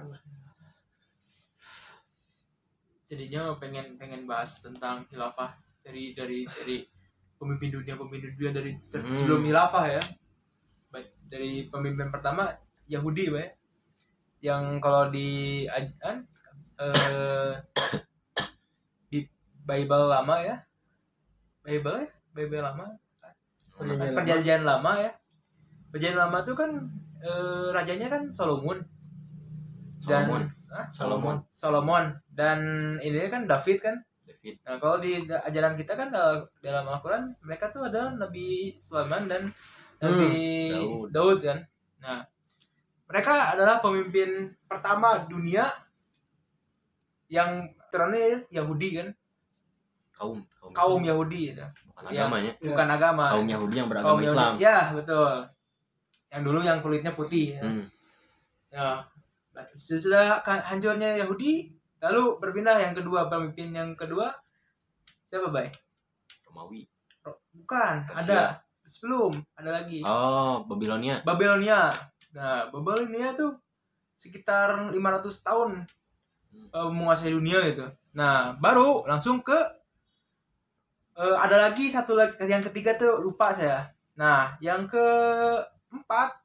silakan lah. Jadinya pengen bahas tentang khilafah dari pemimpin dunia dari sebelum khilafah ya. Baik dari pemimpin pertama Yahudi ya. Yang kalau di di Bible lama ya. Bible lama. Perjanjian lama ya. Perjanjian lama tuh kan rajanya kan Solomon dan ini kan David kan. Nah kalau di ajaran kita kan dalam Al-Quran mereka tuh ada Nabi Sulaiman dan Nabi Daud kan. Nah mereka adalah pemimpin pertama dunia yang terakhir Yahudi kan. Kaum Yahudi gitu. Bukan agama. Kaum Yahudi yang beragama Islam. Ya betul. Yang dulu yang kulitnya putih ya. Ya. Sesudah hancurnya Yahudi, lalu berpindah yang kedua, pemimpin yang kedua siapa, Bay? Romawi. Bukan, Persia. Ada lagi. Oh, Babilonia. Nah, Babilonia tuh sekitar 500 tahun menguasai dunia gitu. Nah, baru langsung ke ada lagi satu lagi, yang ketiga tuh lupa saya. Nah, yang keempat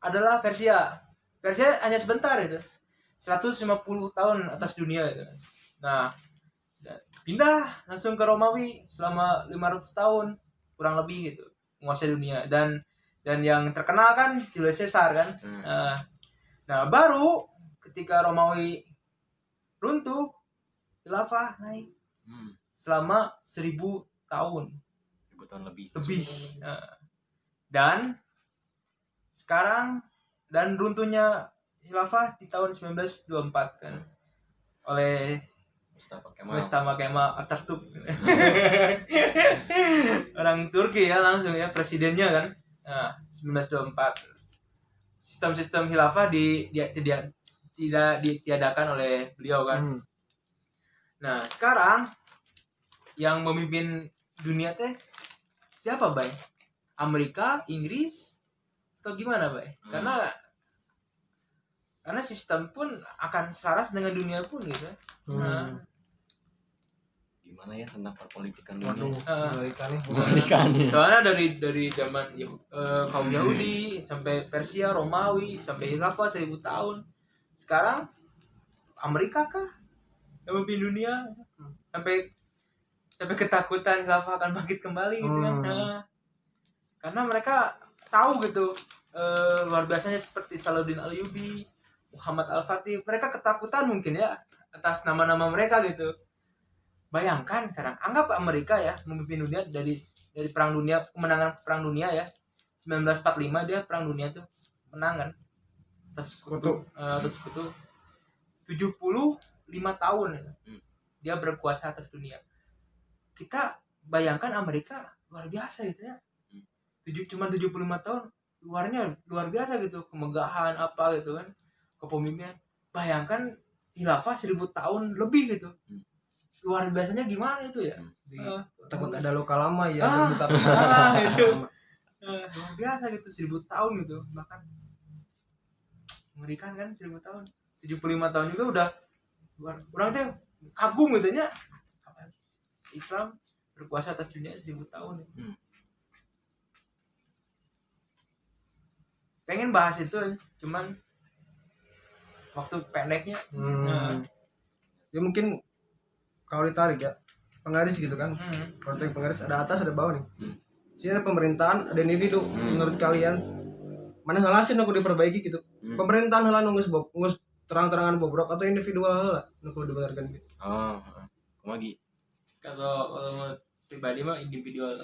adalah Persia hanya sebentar itu. 150 tahun atas dunia itu. Nah, pindah langsung ke Romawi selama 500 tahun kurang lebih gitu menguasai dunia dan yang terkenal kan Julius Caesar kan. Nah, baru ketika Romawi runtuh, khilafah naik. Selama 1000 tahun. 1000 tahun lebih. Dan sekarang dan runtuhnya khilafah di tahun 1924 kan oleh Mustafa Kemal Atatürk. Orang Turki ya langsung ya presidennya kan. Nah, 1924. Sistem khilafah tidak ditiadakan oleh beliau kan. Nah, sekarang yang memimpin dunia teh siapa, Bay? Amerika, Inggris atau gimana, Bay? Karena sistem pun akan selaras dengan dunia pun gitu. Gimana ya tentang perpolitikan dunia? Soalnya dari zaman kaum Yahudi sampai Persia, Romawi sampai khilafah 1000 tahun. Sekarang Amerika kah yang memimpin dunia sampai ketakutan khilafah akan bangkit kembali gitu kan. Karena mereka tahu gitu luar biasanya seperti Salahuddin Ayyubi, Muhammad Al-Fatih, mereka ketakutan mungkin ya atas nama-nama mereka gitu. Bayangkan sekarang anggap Amerika ya memimpin dunia dari perang dunia, kemenangan perang dunia ya 1945 dia perang dunia tuh menang kan atas sekutu 75 tahun ya. Dia berkuasa atas dunia. Kita bayangkan Amerika luar biasa gitu ya. Cuma 75 tahun luar biasa gitu, kemegahan apa gitu kan, kepemimpinan. Bayangkan khilafah 1000 tahun lebih gitu. Luar biasanya gimana itu ya? Takut ada luka lama ya itu. Luar biasa gitu 1000 tahun gitu. Bahkan mengerikan kan 1000 tahun. 75 tahun juga udah orang teh kagum gitu nya. Islam berkuasa atas dunia 1000 tahun. Pengen bahas itu cuman waktu pendeknya. Ya mungkin kalau ditarik ya penggaris gitu kan. Kalau tarik penggaris ada atas ada bawah nih. Sini ada pemerintahan, ada individu. Menurut kalian mana salah sih nunggu diperbaiki gitu? Pemerintahan lah nunggu terang-terangan bobrok atau individual lah nunggu dibenarkan gitu. Lagi. Kalau pribadi mah individual.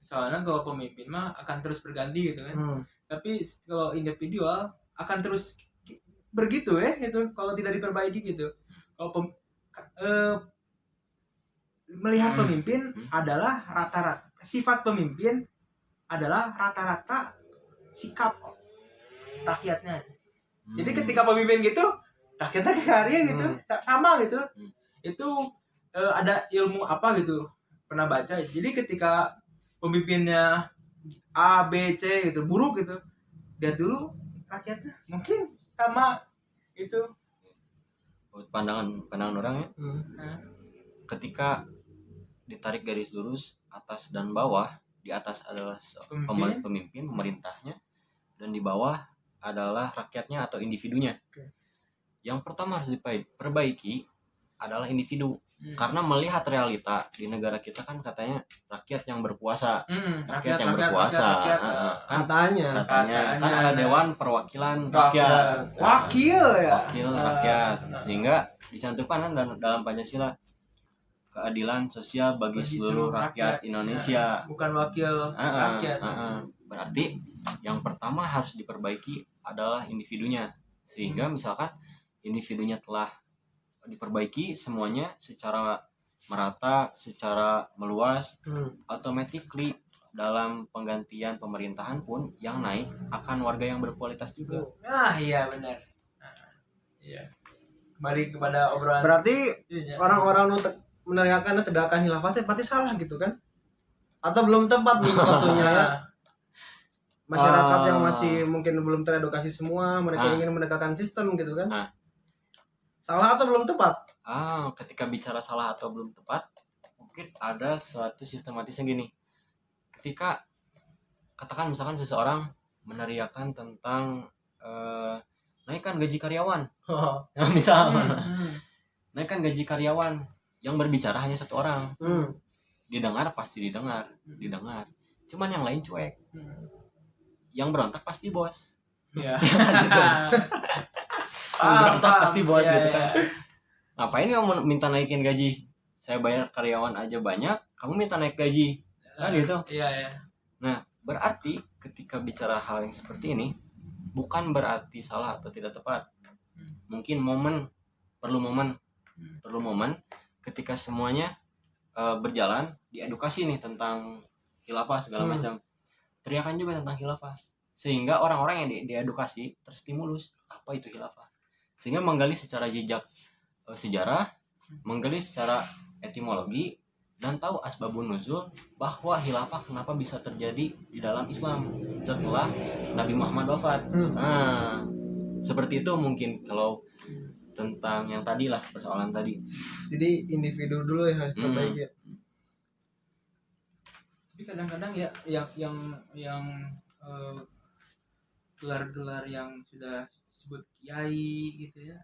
Soalnya kalau pemimpin mah akan terus berganti gitu kan. Tapi kalau individual akan terus begitu ya gitu kalau tidak diperbaiki gitu. Kalau melihat pemimpin adalah rata-rata sifat pemimpin adalah rata-rata sikap rakyatnya. Jadi ketika pemimpin gitu rakyatnya karya gitu sama gitu. Itu ada ilmu apa gitu pernah baca. Jadi ketika pemimpinnya A, B, C gitu buruk gitu, lihat dulu rakyatnya mungkin sama itu. Pandangan orang ya, Nah, ketika ditarik garis lurus atas dan bawah, di atas adalah pemimpin pemerintahnya, dan di bawah adalah rakyatnya atau individunya. Oke. Yang pertama harus diperbaiki adalah individu, karena melihat realita di negara kita kan katanya rakyat yang berkuasa, rakyat yang berkuasa. rakyat. Katanya Kan ada Dewan Perwakilan Rakyat, Wakil ya. wakil rakyat, sehingga dicantumkan dalam Pancasila keadilan sosial bagi seluruh rakyat Indonesia. Bukan wakil rakyat. Berarti yang pertama harus diperbaiki adalah individunya, sehingga misalkan individunya telah diperbaiki semuanya secara merata, secara meluas, automatically dalam penggantian pemerintahan pun yang naik akan warga yang berkualitas juga. Iya benar. Iya. Kembali kepada obrolan. berarti orang-orang nu menegakkan khilafah pasti salah gitu kan, atau belum tepat nih waktunya ya. Masyarakat yang masih mungkin belum teredukasi semua, mereka ingin menegakkan sistem gitu kan. Salah atau belum tepat? Ketika bicara salah atau belum tepat, mungkin ada suatu sistematisnya gini. Ketika katakan misalkan seseorang meneriakan tentang naikkan gaji karyawan, misal naikkan gaji karyawan, yang berbicara hanya satu orang, didengar pasti didengar, cuman yang lain cuek, yang berontak pasti bos. Iya. Berontak pasti bos gitu kan. Ngapain kamu minta naikin gaji? Saya bayar karyawan aja banyak, kamu minta naik gaji, kan gitu. Iya. Nah, berarti ketika bicara hal yang seperti ini, bukan berarti salah atau tidak tepat. Mungkin perlu momen ketika semuanya berjalan, diedukasi nih tentang khilafah segala macam. Teriakan juga tentang khilafah, sehingga orang-orang yang diedukasi terstimulus apa itu khilafah, sehingga menggali secara jejak sejarah, menggali secara etimologi, dan tahu asbabun nuzul bahwa khilafah kenapa bisa terjadi di dalam Islam setelah Nabi Muhammad wafat. Seperti itu mungkin kalau tentang yang tadi lah, persoalan tadi. Jadi individu dulu yang harus diperbaiki. Tapi kadang-kadang ya yang gelar-gelar yang sudah disebut kiai gitu ya,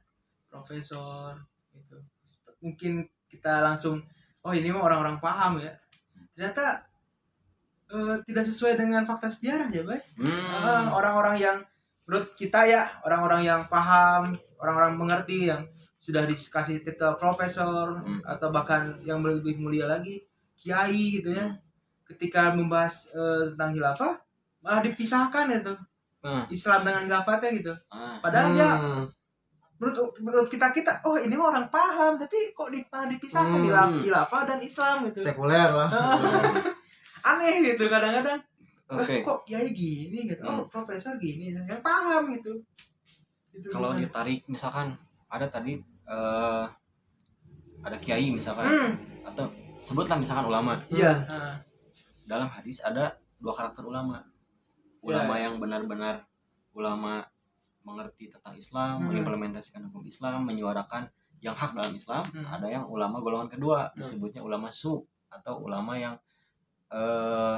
profesor gitu, mungkin kita langsung ini mah orang-orang paham ya, ternyata tidak sesuai dengan fakta sejarah ya, Bay. Orang-orang yang menurut kita ya, orang-orang yang paham, orang-orang mengerti, yang sudah dikasih titel profesor atau bahkan yang lebih mulia lagi kiai gitu ya, ketika membahas tentang khilafah malah dipisahkan itu Islam dengan khilafahnya gitu. Padahal dia menurut kita ini mah orang paham, tapi kok dipisahkan khilafah dan Islam gitu. Sekuler lah. Aneh gitu kadang-kadang. Oke. Kok kiai gini gitu, profesor gini, yang paham gitu. Kalau ditarik misalkan ada tadi ada kiai misalkan, atau sebutlah misalkan ulama. Iya. Dalam hadis ada 2 karakter ulama. Ulama yang benar-benar ulama mengerti tentang Islam, mengimplementasikan hukum Islam, menyuarakan yang hak dalam Islam. Ada yang ulama golongan kedua, disebutnya ulama su, atau ulama yang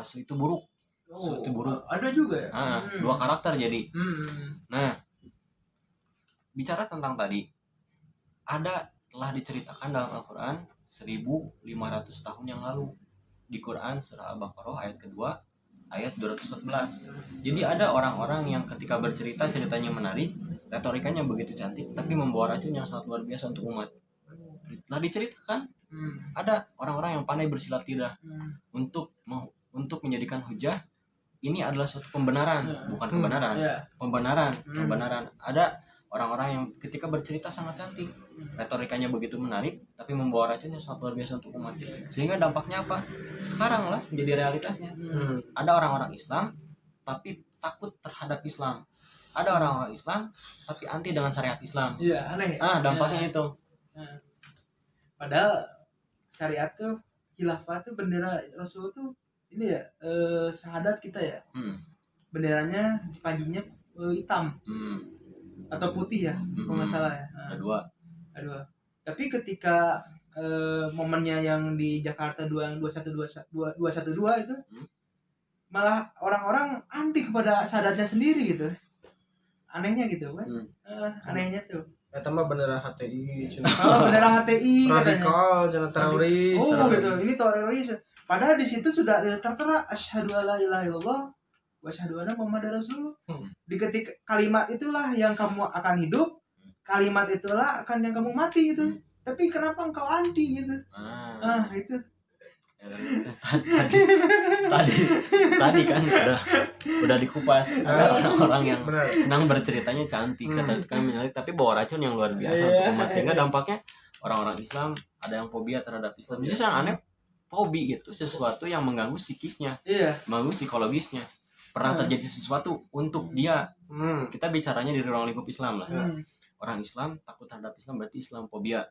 su itu buruk. Su itu buruk. Ada juga ya. 2 karakter jadi. Nah, bicara tentang tadi, telah diceritakan dalam Al-Quran 1500 tahun yang lalu. Di Quran surah Al-Baqarah ayat kedua, ayat 214. Jadi ada orang-orang yang ketika bercerita, ceritanya menarik, retorikanya begitu cantik, tapi membawa racun yang sangat luar biasa untuk umat. Telah diceritakan, ada orang-orang yang pandai bersilat lidah untuk menjadikan hujah. Ini adalah suatu pembenaran, bukan kebenaran. Pembenaran. Ada orang-orang yang ketika bercerita sangat cantik, retorikanya begitu menarik, tapi membawa racun yang sangat luar biasa untuk umat. Sehingga dampaknya apa? Sekarang lah jadi realitasnya. Ada orang-orang Islam tapi takut terhadap Islam. Ada orang-orang Islam tapi anti dengan syariat Islam. Iya, aneh. Dampaknya itu. Padahal syariat tuh, khilafah tuh, bendera Rasul tuh ini ya, syahadat kita ya. Benderanya panjinya hitam. atau putih ya kalau nggak salah ya. Ada dua. Aduh. Tapi ketika momennya yang di Jakarta 212 itu malah orang-orang anti kepada sadatnya sendiri gitu. Anehnya gitu kan. Anehnya tuh. Eta mah bendera HTI, Oh, bendera HTI radikal, cenah teroris. Oh, gitu. Ini teroris. Padahal di situ sudah tertera asyhadu alla ilaha illallah wa asyhadu anna muhammadar rasulullah. Di ketika kalimat itulah yang kamu akan hidup, kalimat itulah akan yang kamu mati gitu. Tapi kenapa engkau anti gitu? Itu. Tadi kan udah dikupas. Ada orang-orang yang senang berceritanya cantik, kata kan menarik, tapi bawa racun yang luar biasa untuk umat, sehingga dampaknya orang-orang Islam ada yang fobia terhadap Islam. Justru yang aneh, fobi itu sesuatu yang mengganggu psikisnya, mengganggu psikologisnya. Pernah terjadi sesuatu untuk dia. Kita bicaranya di ruang lingkup Islam lah. Orang Islam takut terhadap Islam berarti Islam fobia.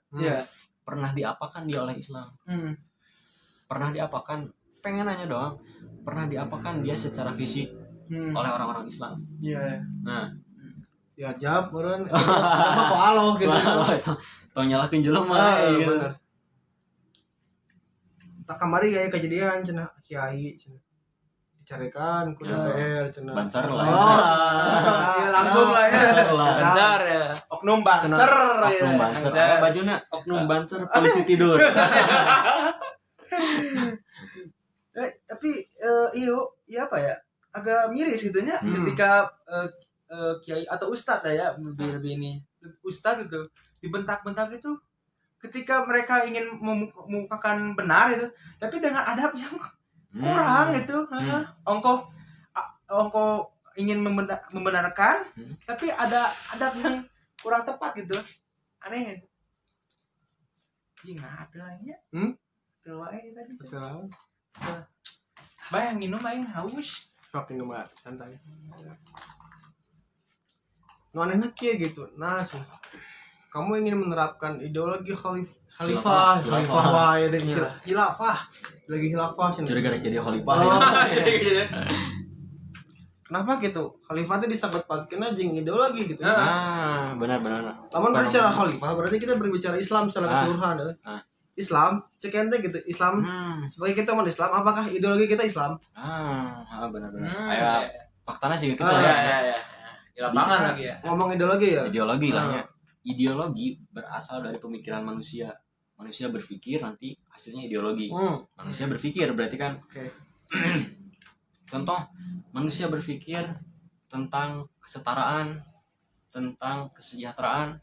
Pernah diapakan dia oleh Islam? Pernah diapakan? Pengen nanya doang. Pernah diapakan dia secara fisik oleh orang-orang Islam? Nah, diajab meureun apa kok aloh gitu. Itu tong nyalakeun jelema gitu. Bener. Tak kamari aya kejadian cenah kiai cenah. Dicarekan ku DPR cenah. Bansar lah. Ya langsung lah ya. Banser ya. Oknum banser. Oknum banser. Bajuna oknum banser polisi tidur. Tapi iya apa ya, agak miris gitu nya ketika kiai atau ustadz ya lebih ini ustadz itu dibentak-bentak itu ketika mereka ingin memukakan benar itu, tapi dengan adab yang kurang itu. Ongko ingin membenarkan tapi ada adab yang kurang tepat gitu, aneh itu. Ingat lainnya tuh wae tadi. Betul. Bayang minum aing haus. Sok minum santai. Nu anehna kieu gitu. Nah, kamu ingin menerapkan ideologi khalifah wae deh. Khilafah. Lagi khilafah sih. Gara-gara jadi khalifah. Kenapa gitu? Khalifah itu disangkut pautkeun jeung ideologi gitu. Benar. Lamun berbicara khalifah berarti kita berbicara Islam secara keseluruhan. Islam, cek ente gitu. Islam sebagai kita umat Islam, apakah ideologi kita Islam? Benar. Kayak faktanya sih gitu ya. Di lapangan lagi ya. Ngomong ideologi ya? Ideologi lah ya. Ideologi berasal dari pemikiran manusia. Manusia berpikir nanti hasilnya ideologi. Manusia berpikir berarti kan. Contoh, manusia berpikir tentang kesetaraan, tentang kesejahteraan,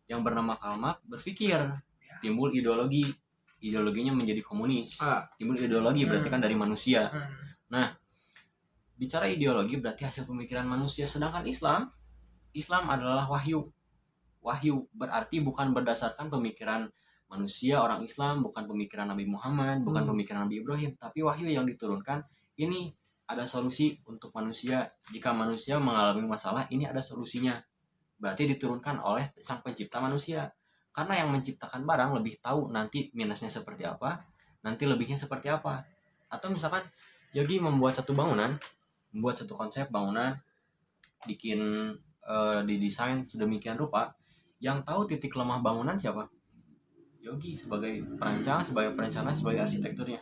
yang bernama Karl Marx berpikir timbul ideologinya menjadi komunis. Timbul ideologi berarti kan dari manusia. Nah, bicara ideologi berarti hasil pemikiran manusia, sedangkan Islam adalah wahyu berarti bukan berdasarkan pemikiran manusia orang Islam, bukan pemikiran Nabi Muhammad, bukan pemikiran Nabi Ibrahim, tapi wahyu yang diturunkan. Ini ada solusi untuk manusia. Jika manusia mengalami masalah, ini ada solusinya, berarti diturunkan oleh sang pencipta manusia. Karena yang menciptakan barang lebih tahu nanti minusnya seperti apa, nanti lebihnya seperti apa. Atau misalkan Yogi membuat satu bangunan, membuat satu konsep bangunan, bikin didesain sedemikian rupa, yang tahu titik lemah bangunan siapa? Yogi sebagai perancang, sebagai perencana, sebagai arsitekturnya.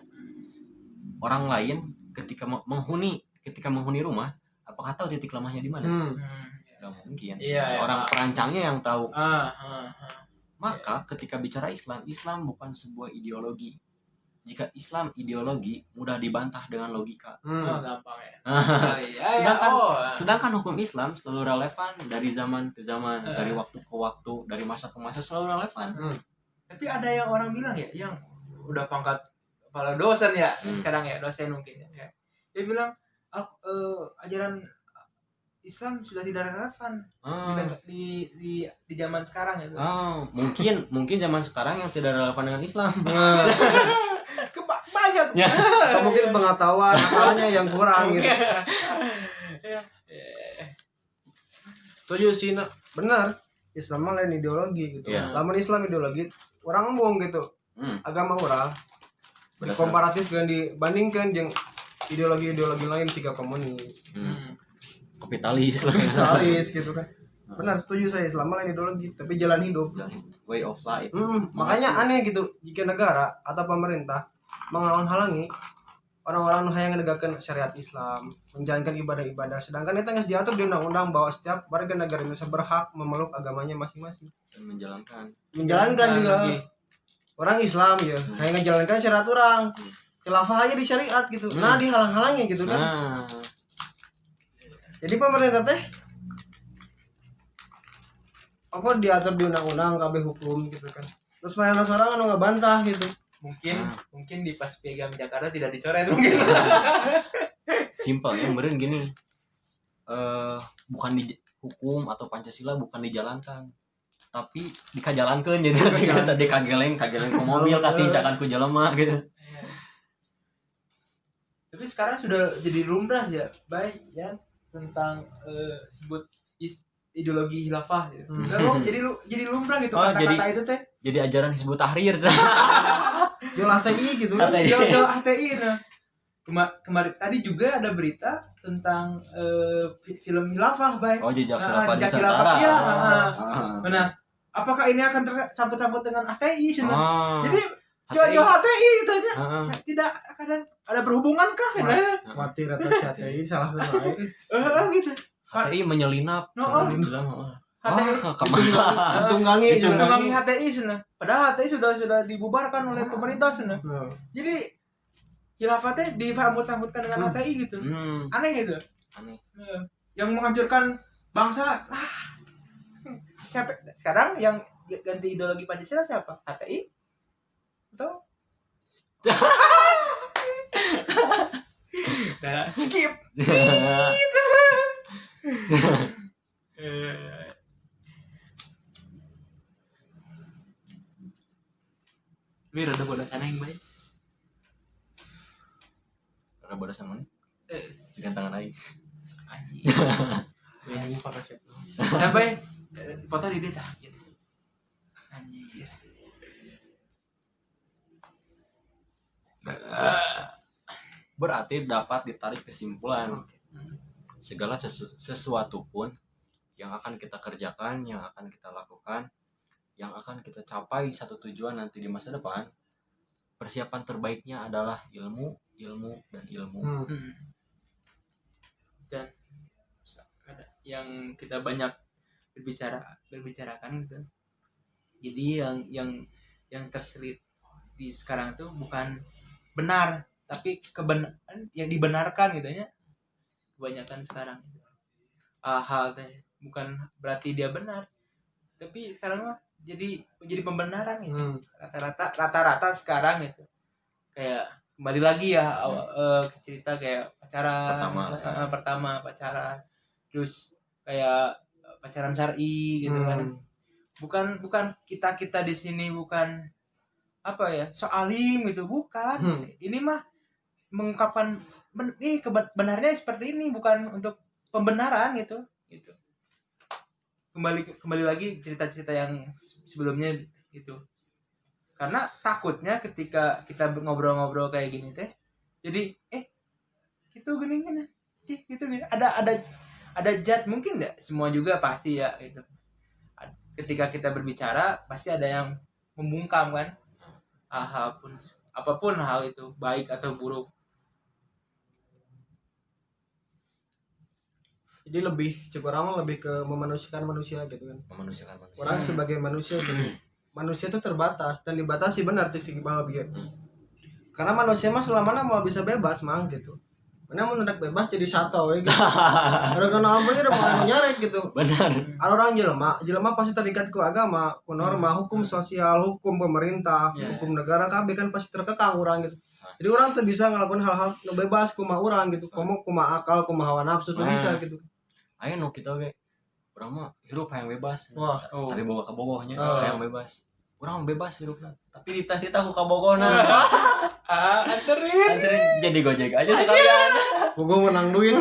Orang lain ketika menghuni rumah, apakah tahu titik lemahnya di mana? Tidak mungkin. Seorang perancangnya yang tahu. Maka ketika bicara Islam bukan sebuah ideologi. Jika Islam ideologi, mudah dibantah dengan logika. Gampang ya. Sedangkan hukum Islam selalu relevan dari zaman ke zaman, dari waktu ke waktu, dari masa ke masa, selalu relevan. Tapi ada yang orang bilang ya, yang udah pangkat kepala dosen ya, kadang ya dosen mungkin ya. Dia bilang ajaran Islam sudah tidak relevan di zaman sekarang ya. Mungkin zaman sekarang yang tidak relevan dengan Islam. Banyak. Atau mungkin pengetahuan akalnya yang kurang gitu. Setuju sih, benar. Islam mah lain ideologi gitu. Lamun Islam ideologi, orang ngomong gitu. Agama orang komparatif dengan dibandingkan dengan ideologi lain jika komunis. Kapitalis gitu kan. Benar, setuju saya. Islam lain ideologi, tapi jalan hidup. Way of life. Makanya aneh gitu jika negara atau pemerintah menghalang-halangi orang-orang yang menegakkan syariat Islam, menjalankan ibadah-ibadah, sedangkan itu nggak diatur di undang-undang bahwa setiap warga negara Indonesia berhak memeluk agamanya masing-masing Dan menjalankan juga orang Islam ya, hanya menjalankan syariat orang, khilafah aja di syariat gitu. Nah dihalang-halangi gitu kan. Jadi pemerintah teh apa diatur di undang-undang KB hukum gitu kan. Terus mana seorang nggak bantah gitu. Mungkin di pas piagam Jakarta tidak dicoret mungkin. Simpel ya, meren gini. Bukan di hukum atau Pancasila bukan dijalankan, tapi dikajalankan. Jadi kita kageleng ke mobil, katincakan ku jelema gitu. Tapi sekarang sudah jadi lumrah ya, baik ya tentang sebut ideologi khilafah gitu. Jadi lumrah gitu kata-kata itu teh. Jadi ajaran Hizbut Tahrir. Jual HTI gitu kan. Jual HTI. Nah. Kemarin tadi juga ada berita tentang film khilafah, baik. Oh, jejak khilafah di Nusantara. Iya. Nah, apakah ini akan tersangkut-sangkut dengan HTI sudah? Jadi jual HTI gitu aja. Tidak akan ada berhubungan kah? Khawatir atas HTI salah lain. Gitu. HTI menyelinap. Bilang Tunggangi HTI sana. Padahal HTI sudah dibubarkan oleh pemerintah sana. Jadi khilafah disambut-sambutkan dengan HTI gitu. Aneh gitu. Aneh. Yang menghancurkan bangsa. Siapa sekarang yang ganti ideologi Pancasila siapa? HTI? Atau skip. Ini rada bola sana yang baik. Rada bola sama nih. Dengan tangan lain. Anjing. Ini pakai set. Nah, baik. Foto di dia gitu. Anjir. Berarti dapat ditarik kesimpulan segala sesuatu pun yang akan kita kerjakan, yang akan kita lakukan, yang akan kita capai satu tujuan nanti di masa depan, persiapan terbaiknya adalah ilmu. Dan yang kita banyak berbicarakan gitu. Jadi yang terselit di sekarang tuh bukan benar, tapi kebenaran yang dibenarkan gitu ya. Kebanyakan sekarang hal teh bukan berarti dia benar, tapi sekarang mah jadi pembenaran gitu. Rata-rata sekarang itu kayak kembali lagi ya ke cerita kayak pacaran pertama pacaran, terus kayak pacaran syar'i gitu kan. Bukan kita di sini bukan apa ya soalim gitu, bukan. Ini mah mengungkapkan ini kebenarnya seperti ini, bukan untuk pembenaran gitu. Kembali lagi cerita-cerita yang sebelumnya itu. Karena takutnya ketika kita ngobrol-ngobrol kayak gini teh, jadi gitu gini gitu ada jad, mungkin enggak semua juga pasti ya gitu. Ketika kita berbicara pasti ada yang membungkam kan, apapun hal itu, baik atau buruk. Jadi lebih ke memanusiakan manusia gitu kan. Orang sebagai manusia gitu. Manusia itu terbatas dan dibatasi, benar cek segi bahagia. Karena manusia mah selamanya mau bisa bebas mang gitu. Mana mau hendak bebas jadi satu gitu. Ada kenal apa udah mau nyarek gitu. Benar. Ada orang jelema pasti terikat ku agama, ku norma, hukum sosial, hukum pemerintah, hukum negara kabeh kan pasti terkekang orang gitu. Jadi orang tuh bisa ngelakuin hal-hal bebas ku mah orang gitu. Kamu ku mah akal, ku mah hawa nafsu tuh bisa gitu. Ayo nu kita ge. Urang mah hirup hayang bebas. Tapi boga ka bogohnya hayang bebas. Urang bebas hirupna, tapi ditah-titah ku ka bogohna. Anterin jadi Gojek aja sekalian. Bogo menang duit.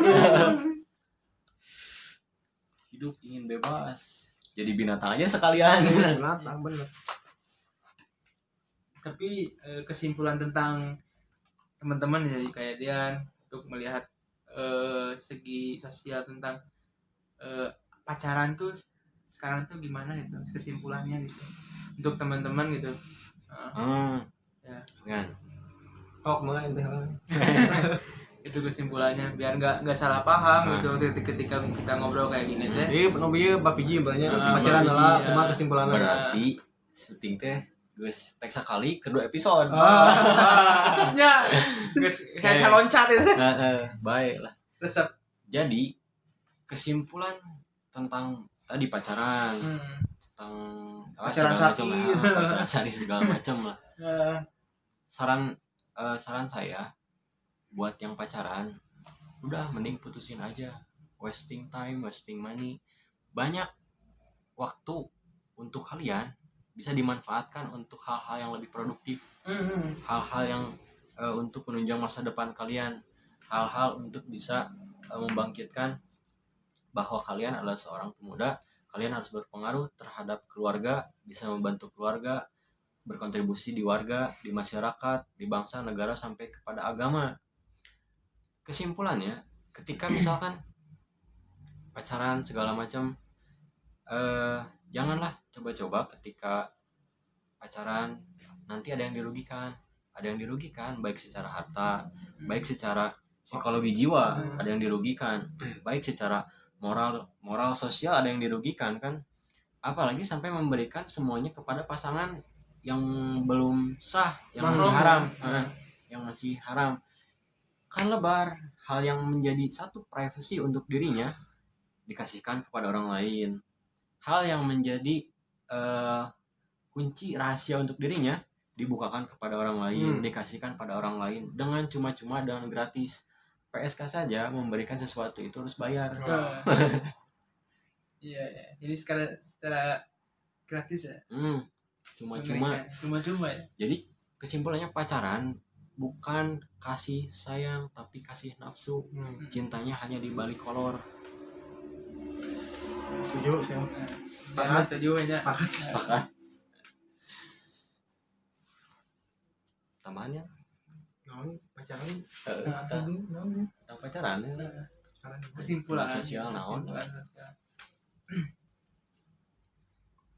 Hidup ingin bebas. Jadi binatang aja sekalian. Binatang bener. Tapi kesimpulan tentang teman-teman jadi kayak Dian untuk melihat segi sosial tentang pacaran tuh sekarang tuh gimana gitu kesimpulannya gitu untuk teman-teman gitu. Ya. Kan. Kok mulai teh. Itu kesimpulannya biar nggak salah paham gitu ketika kita ngobrol kayak gini teh. Ieu bieu bapiji banyak Ah, pacaran bapiji, lah ya. cuma kesimpulannya. Berarti syuting teh geus tek sakali kedua episode. Resepnya kayak loncat itu. Baik lah. Resep. Jadi kesimpulan tentang tadi pacaran, tentang Pacaran segala syar'i. macam lah, pacaran syar'i segala macam lah. Saran saya buat yang pacaran, udah mending putusin aja. Wasting time, wasting money. Banyak waktu untuk kalian bisa dimanfaatkan untuk hal-hal yang lebih produktif, hal-hal yang untuk menunjang masa depan kalian, hal-hal untuk bisa membangkitkan bahwa kalian adalah seorang pemuda, kalian harus berpengaruh terhadap keluarga, bisa membantu keluarga, berkontribusi di warga, di masyarakat, di bangsa, negara, sampai kepada agama. Kesimpulannya, ketika misalkan pacaran segala macam, janganlah coba-coba ketika pacaran nanti ada yang dirugikan baik secara harta, baik secara psikologi jiwa, ada yang dirugikan, baik secara moral sosial ada yang dirugikan kan, apalagi sampai memberikan semuanya kepada pasangan yang belum sah, yang masih haram, yang masih haram kan lebar. Hal yang menjadi satu privasi untuk dirinya dikasihkan kepada orang lain, hal yang menjadi kunci rahasia untuk dirinya dibukakan kepada orang lain, dikasihkan pada orang lain dengan cuma-cuma, dengan gratis. PSK saja memberikan sesuatu itu harus bayar. Iya, jadi secara gratis ya. Cuma-cuma ya. Jadi kesimpulannya pacaran bukan kasih sayang tapi kasih nafsu. Cintanya hanya di balik kolor. Setuju sih. Setuju aja. Sepakat. Tambahannya Naon pacaran? tentang pacaran Kesimpulan sosial naon.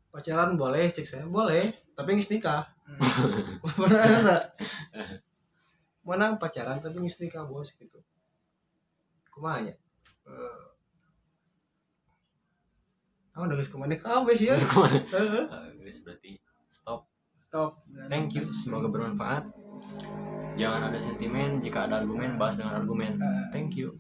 Pacaran boleh, cek saya boleh, tapi geus nikah. Mana ada? Mana pacaran tapi geus nikah bos gitu. Kumaha nya? Udah geus kumaha kabeh sih ya. Guys, berarti stop. Thank You, semoga bermanfaat. Jangan ada sentimen, jika ada argumen bahas dengan argumen. Thank you.